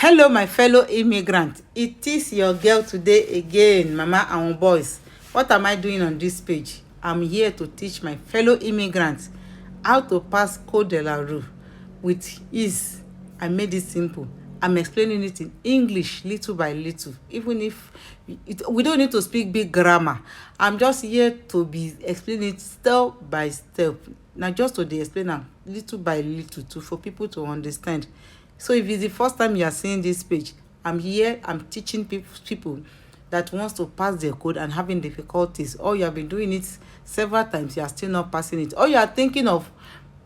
Hello, my fellow immigrant. It is your girl today again, Mama and boys. What am I doing on this page? I'm here to teach my fellow immigrants how to pass Code de la Rue with ease. I made it simple. I'm explaining it in English little by little, even if we don't need to speak big grammar. I'm just here to be explaining it step by step. Now, just to dey explain am little by little to for people to understand. So if it's the first time you are seeing this page, I'm teaching people that wants to pass their code and having difficulties, or you have been doing it several times, you are still not passing it, or you are thinking of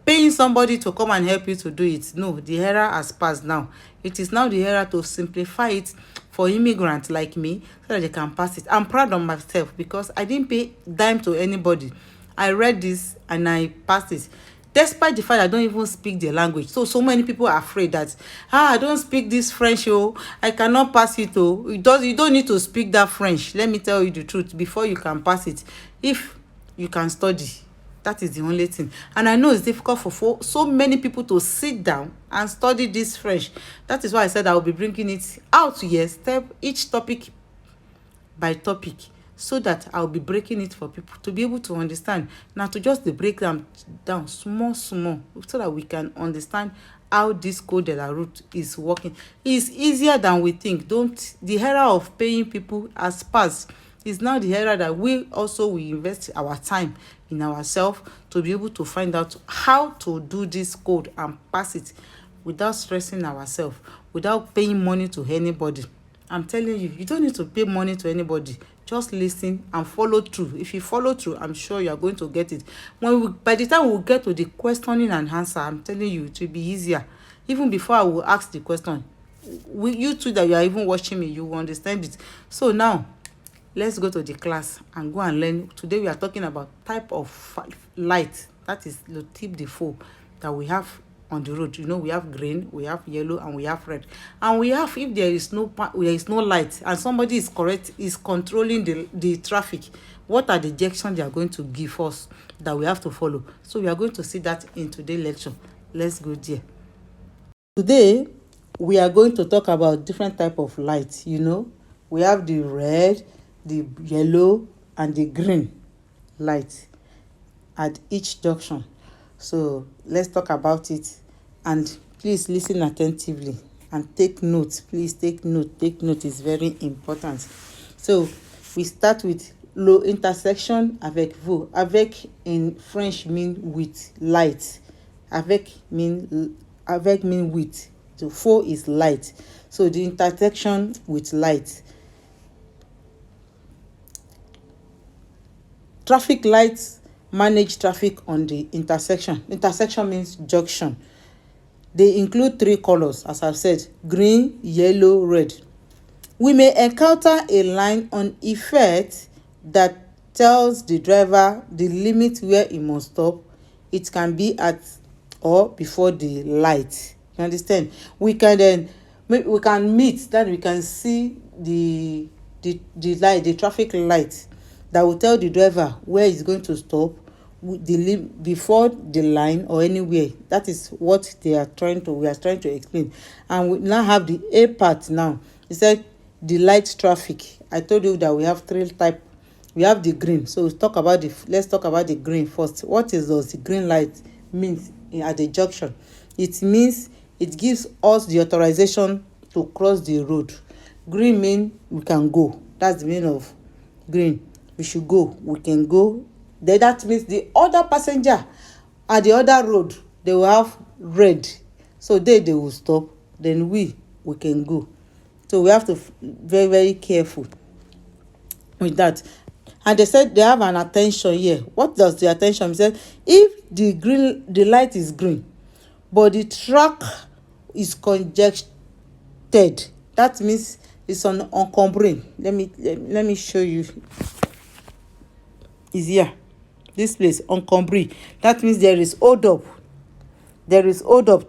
paying somebody to come and help you to do it. No, the era has passed now. It is now the era to simplify it for immigrants like me so that they can pass it. I'm proud of myself because I didn't pay dime to anybody. I read this and I passed it, despite the fact I don't even speak the language. So many people are afraid that I don't speak this French, oh, I cannot pass it. Oh, you don't need to speak that French. Let me tell you the truth before you can pass it. If you can study, that is the only thing. And I know it's difficult for so many people to sit down and study this French. That is why I said I will be bringing it out here, each topic by topic, so that I'll be breaking it for people to be able to understand. Now, to just break them down small, so that we can understand how this Code de la Route is working. It's easier than we think. The era of paying people has passed. It's now the era that we invest our time in ourselves to be able to find out how to do this code and pass it without stressing ourselves, without paying money to anybody. I'm telling you, you don't need to pay money to anybody. Just listen and follow through. If you follow through, I'm sure you are going to get it. By the time we get to the questioning and answer, I'm telling you, it will be easier. Even before I will ask the question, you two that you are even watching me, you will understand it. So now, let's go to the class and go and learn. Today we are talking about type of light. That is the type default that we have on the road. We have green, we have yellow, and we have red. And we have, if there is no light and somebody is controlling the traffic, what are the directions they are going to give us that we have to follow? So we are going to see that in today's lecture. Let's go there. Today we are going to talk about different type of light. We have the red, the yellow, and the green light at each junction. So let's talk about it, and please listen attentively and take note. Please take note. Is very important. So we start with le intersection avec vous. Avec in French mean with light. Avec mean with. So faux is light. So the intersection with light. Traffic lights manage traffic on the intersection. Intersection means junction. They include 3 colors, as I've said: green, yellow, red. We may encounter a line on effect that tells the driver the limit where he must stop. It can be at or before the light. You understand? We can meet, that we can see the light, the traffic light, that will tell the driver where he's going to stop before the line or anywhere. That is what we are trying to explain. And we now have the A part now. It said the light traffic. I told you that we have 3 types. We have the green. So let's talk about the green first. What does the green light mean at the junction? It means it gives us the authorization to cross the road. Green means we can go. That's the meaning of green. We should go. We can go. Then that means the other passenger at the other road, they will have red. So they will stop. Then we can go. So we have to very, very careful with that. And they said they have an attention here. What does the attention mean? Said if the light is green, but the track is congested, that means it's encumbering. Let me show you. Is here. This place, encumbering. That means there is hold up.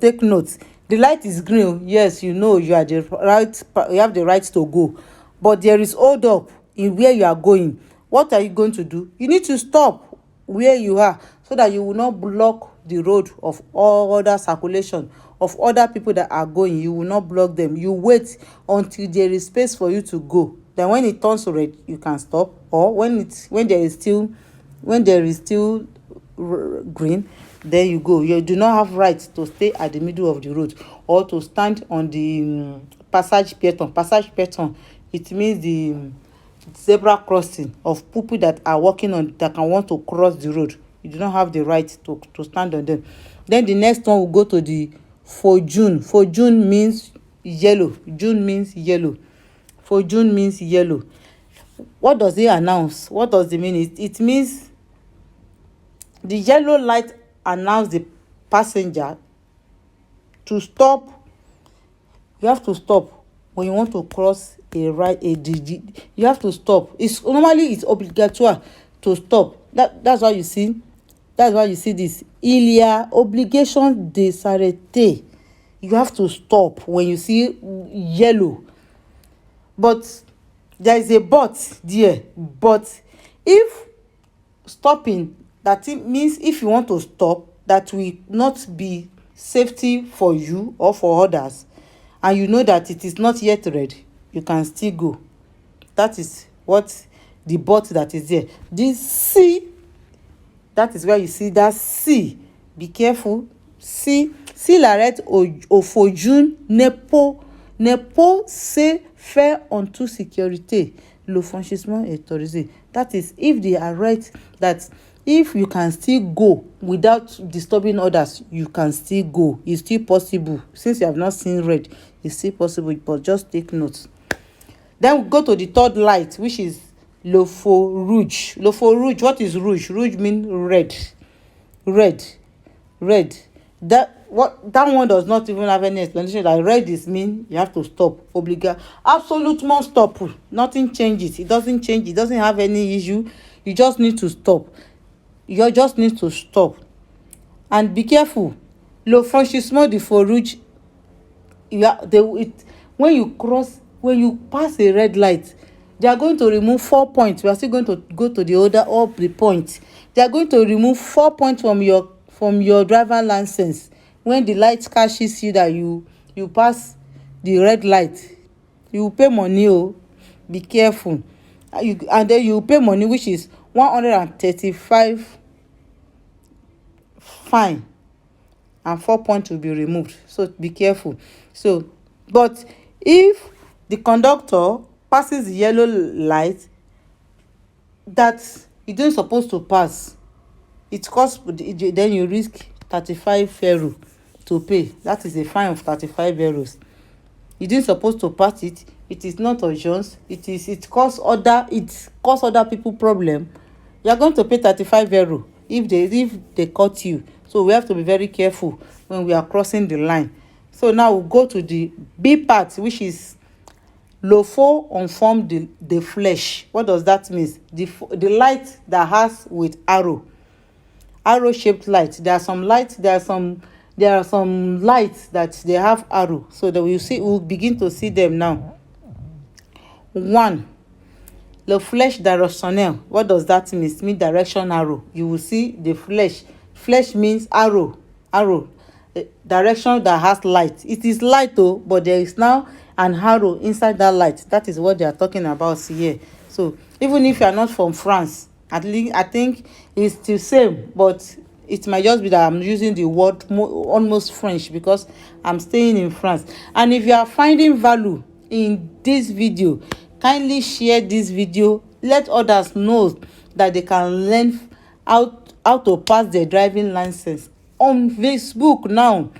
Take note. The light is green. Yes, you have the right to go. But there is hold up in where you are going. What are you going to do? You need to stop where you are so that you will not block the road of all other circulation of other people that are going, you will not block them. You wait until there is space for you to go. Then when it turns red, you can stop. Or when there is still green, then you go. You do not have right to stay at the middle of the road or to stand on the passage peton. It means the zebra crossing of people that are walking on, that can want to cross the road. You do not have the right to stand on them. Then the next one will go to the Fojun. Fojun means yellow. June means yellow. Fojun means yellow. What does it announce? What does it mean? It means the yellow light announce the passenger to stop. You have to stop when you want to cross you have to stop. It's obligatory to stop. That's why you see this il obligation de s'arrêter. You have to stop when you see yellow. But there is a but there. But if stopping, that it means if you want to stop, that will not be safety for you or for others, and you know that it is not yet red, you can still go. That is what the but that is there. This C, that is where you see that C. Be careful. C. Si l'arrête au Fojun ne peut se faire en toute sécurité, le franchissement est autorisé. That is, if they are right, that if you can still go without disturbing others, you can still go. It's still possible. Since you have not seen red, it's still possible, but just take note. Then we go to the third light, which is le feu rouge. Le feu rouge, what is rouge? Rouge means red. Red. That one does not even have any explanation. That red is mean you have to stop. Absolutement stop. Nothing changes. It doesn't change. It doesn't have any issue. You just need to stop. You just need to stop. And be careful. Le franchissement du feu rouge. When you pass a red light, they are going to remove 4 points. We are still going to go to the order of the points. They are going to remove 4 points from your driver license when the light catches you that you pass the red light. You pay money. Oh, be careful. And then you pay money, which is 135 fine, and 4 points will be removed. So be careful. So, but if the conductor passes the yellow light that you don't supposed to pass, it costs, then you risk 35 euro to pay. That is a fine of 35 euros. You didn't supposed to pass it. It is not urgent. It cause other people problem. You are going to pay 35 euro if they caught you. So we have to be very careful when we are crossing the line. So now we'll go to the B part, which is le feu informe the flesh. What does that mean? The light that has with arrow shaped light. There are some lights that they have arrow, so that we'll begin to see them now. 1, le flèche directionnel. What does that mean? It means direction arrow. You will see the flesh means arrow, direction that has light. It is light though, but there is now an arrow inside that light. That is what they are talking about here. So even if you are not from France, at least I think it's the same, but it might just be that I'm using the word almost French because I'm staying in France. And if you are finding value in this video, kindly share this video. Let others know that they can learn how to pass their driving license. On Facebook now,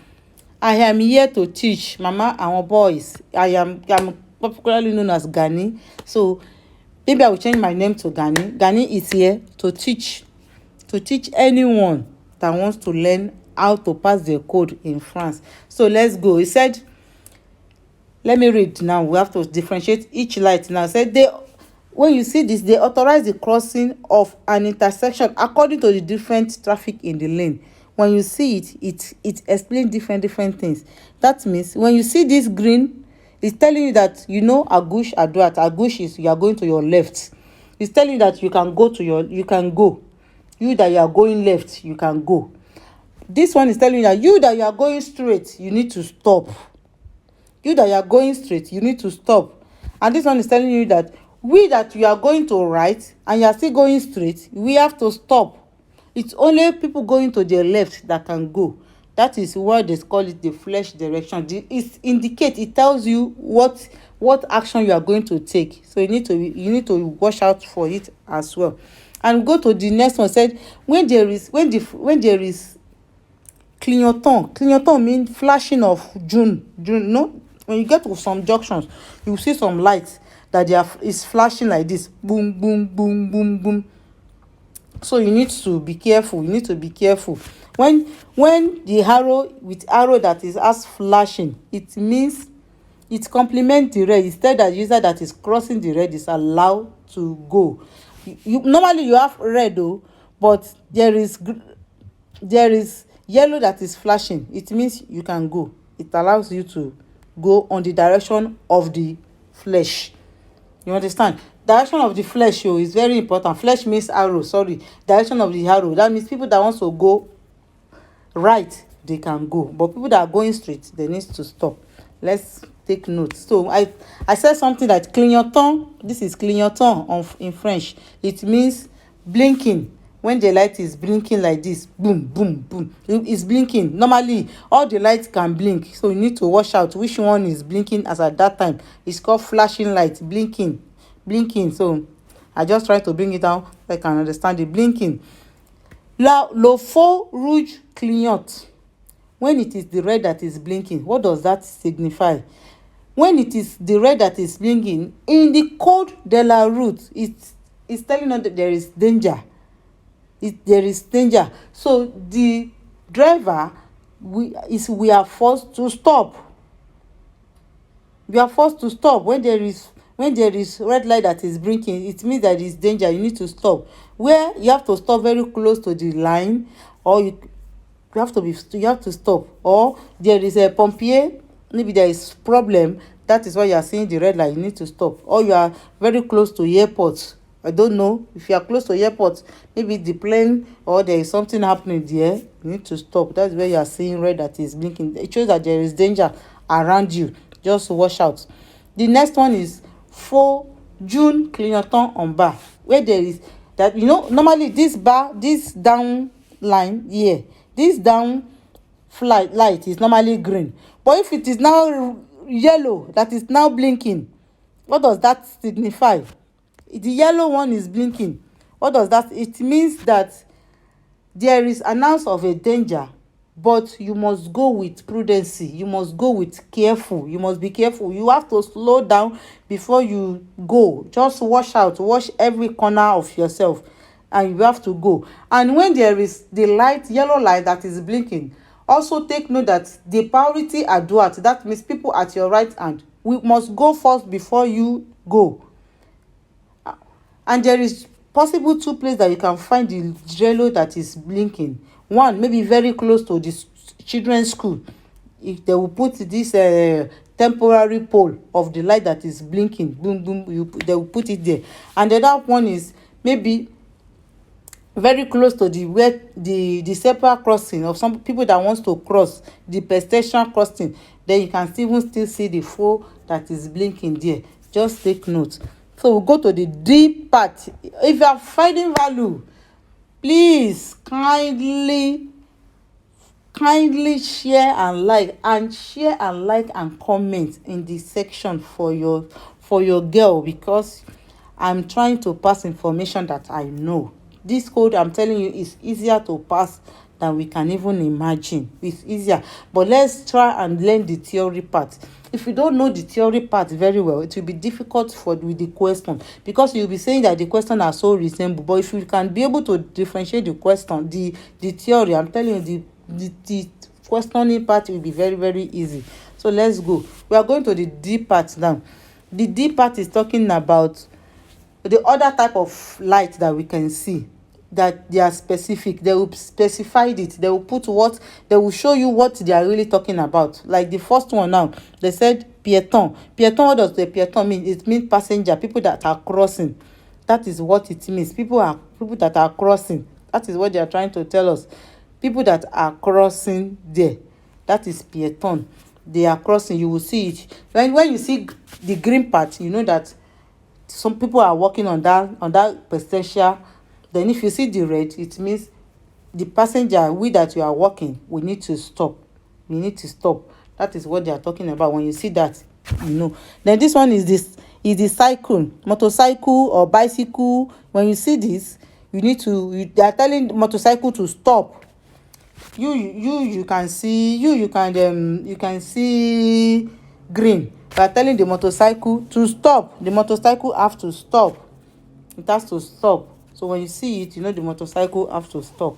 I am here to teach Mama and boys. I'm popularly known as Gani. So maybe I will change my name to Gani. Gani is here to teach anyone that wants to learn how to pass their code in France. So let's go. He said, let me read now. We have to differentiate each light now. It said, when you see this, they authorize the crossing of an intersection according to the different traffic in the lane. When you see it explains different things. That means when you see this green, it's telling you that à gauche, à droite. À gauche is you are going to your left. It's telling you that you can go. You that you are going left, you can go. This one is telling you that you are going straight, you need to stop. You that you are going straight, you need to stop. And this one is telling you that we that you are going to right and you are still going straight, we have to stop. It's only people going to the left that can go. That is why they call it the flesh direction. It tells you what action you are going to take. So you need to watch out for it as well. And go to the next one. Said when there is clignotant. Clignotant means flashing of June. No, when you get to some junctions, you see some lights that is flashing like this. Boom, boom, boom, boom, boom. So you need to be careful. When the arrow that is as flashing, it means it complements the red. Instead, that user that is crossing the red is allowed to go. Normally you have red though, but there is yellow that is flashing. It means you can go. It allows you to go on the direction of the flesh. You understand? Direction of the flesh is very important. Flesh means arrow, sorry. Direction of the arrow, that means people that want to go right, they can go, but people that are going straight, they need to stop. Let's take note. So I said something that clignotant. This is clignotant in French. It means blinking. When the light is blinking like this, boom, boom, boom, it's blinking. Normally all the lights can blink, so you need to watch out which one is blinking. As at that time, it's called flashing light, blinking. So I just try to bring it down so I can understand the blinking. Le feu rouge clignote. When it is the red that is blinking, what does that signify? When it is the red that is blinking, in the code de la route, it's telling us that there is danger. There is danger. So the driver, we are forced to stop. We are forced to stop when there is red light that is blinking. It means that there is danger. You need to stop. Where you have to stop very close to the line, or you have to stop. Or there is a pompier, maybe there is problem. That is why you are seeing the red light. You need to stop. Or you are very close to airport. I don't know if you are close to airport, maybe the plane or there is something happening there, you need to stop. That's where you are seeing red that is blinking. It shows that there is danger around you. Just watch out. The next one is faux June clignotant en bas, where there is that, normally this down line here, this down light is normally green, but if it is now yellow that is now blinking, what does that signify? The yellow one is blinking. What does that? It means that there is announce of a danger, but you must go with prudency. You must go with careful. You must be careful. You have to slow down before you go. Just watch out. Watch every corner of yourself, and you have to go. And when there is the yellow light that is blinking, also take note that the priority à droite, that means people at your right hand, we must go first before you go. And there is possible two places that you can find the yellow that is blinking. One, maybe very close to the children's school. If they will put this temporary pole of the light that is blinking, boom, boom, they will put it there. And the other one is maybe very close to the zebra crossing of some people that wants to cross the pedestrian crossing. Then you can still see the pole that is blinking there. Just take note. So we'll go to the D part. If you are finding value, please kindly share and like and comment in the section for your girl, because I'm trying to pass information that I know. This code I'm telling you is easier to pass than we can even imagine. It's easier, but let's try and learn the theory part. If you don't know the theory part very well, it will be difficult with the question, because you'll be saying that the question are so resemble. But if you can be able to differentiate the question, the theory, I'm telling you, the questioning part will be very, very easy. So let's go. We are going to the D part now. The D part is talking about the other type of light that we can see, that they are specific. They will specify it. They will they will show you what they are really talking about. Like the first one now, they said piéton. Piéton, what does the piéton mean? It means passenger, people that are crossing. That is what it means. People that are crossing. That is what they are trying to tell us. people that are crossing there, that is peloton, they are crossing. You will see it when you see the green part, you know that some people are walking on that pedestrian. Then if you see the red, it means the passenger, we that you are walking, we need to stop. We need to stop. That is what they are talking about. When you see that, you know. Then this one is the cycle, motorcycle or bicycle. When you see this, you need to they are telling the motorcycle to stop. You can see, you can see green. They are telling the motorcycle to stop. The motorcycle have to stop. It has to stop. So when you see it, you know the motorcycle have to stop.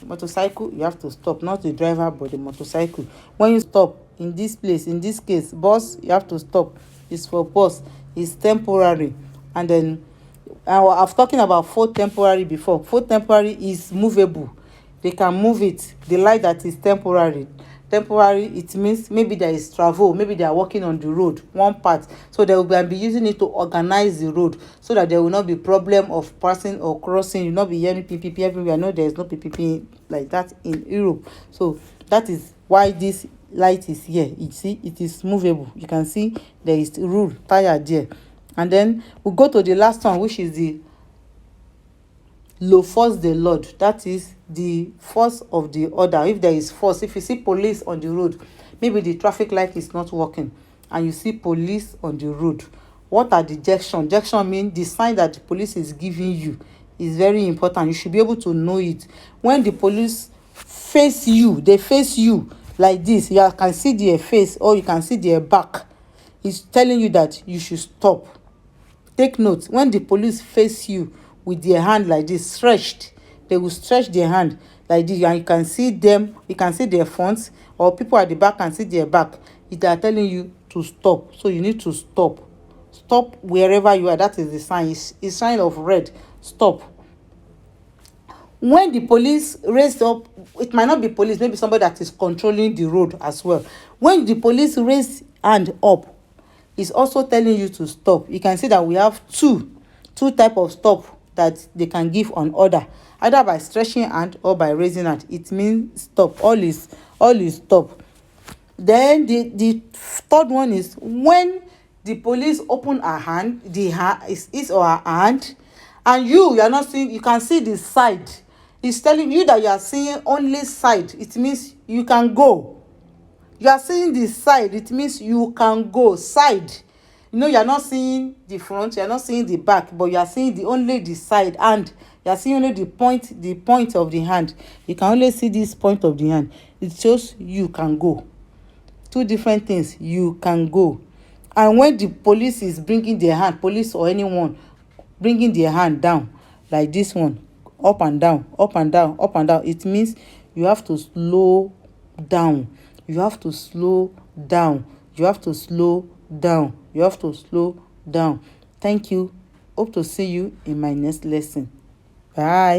The motorcycle, you have to stop, not the driver but the motorcycle. When you stop in this place, in this case bus, you have to stop. It's for bus, it's temporary. And then I've talking about full temporary before. Full temporary is movable. They can move it. The light that is temporary, it means maybe there is travel, maybe they are working on the road one part, so they will be using it to organize the road, so that there will not be problem of passing or crossing. You will not be hearing ppp everywhere. No, there is no ppp like that in Europe. So that is why this light is here. You see, it is movable. You can see there is rule tire there. And then we go to the last one, which is the low force the Lord. That is the force of the order. If there is force, if you see police on the road, maybe the traffic light is not working and you see police on the road, what are the junction? Junction means the sign that the police is giving you is very important. You should be able to know it. When the police face you, they face you like this, you can see their face or you can see their back. It's telling you that you should stop. Take note, when the police face you with their hand like this stretched, they will stretch their hand like this and you can see them, you can see their front, or people at the back can see their back. They are telling you to stop. So you need to stop. Stop wherever you are. That is the sign. It's sign of red. Stop. When the police raise up, it might not be police, maybe somebody that is controlling the road as well. When the police raise hand up, it's also telling you to stop. You can see that we have two type of stop that they can give on order, either by stretching hand or by raising hand. It means stop. All is stop. Then the third one is when the police open her hand, his or her hand, and you are not seeing, you can see the side. It's telling you that you are seeing only side. It means you can go. You are seeing the side. It means you can go side. You know, you are not seeing the front, you are not seeing the back, but you are seeing only the side, and you are seeing only the point of the hand. You can only see this point of the hand. It shows you can go. Two different things. You can go. And when the police is bringing their hand, police or anyone bringing their hand down like this one, up and down, up and down, up and down, it means you have to slow down. You have to slow down. You have to slow down. You have to slow down. Thank you. Hope to see you in my next lesson. Bye.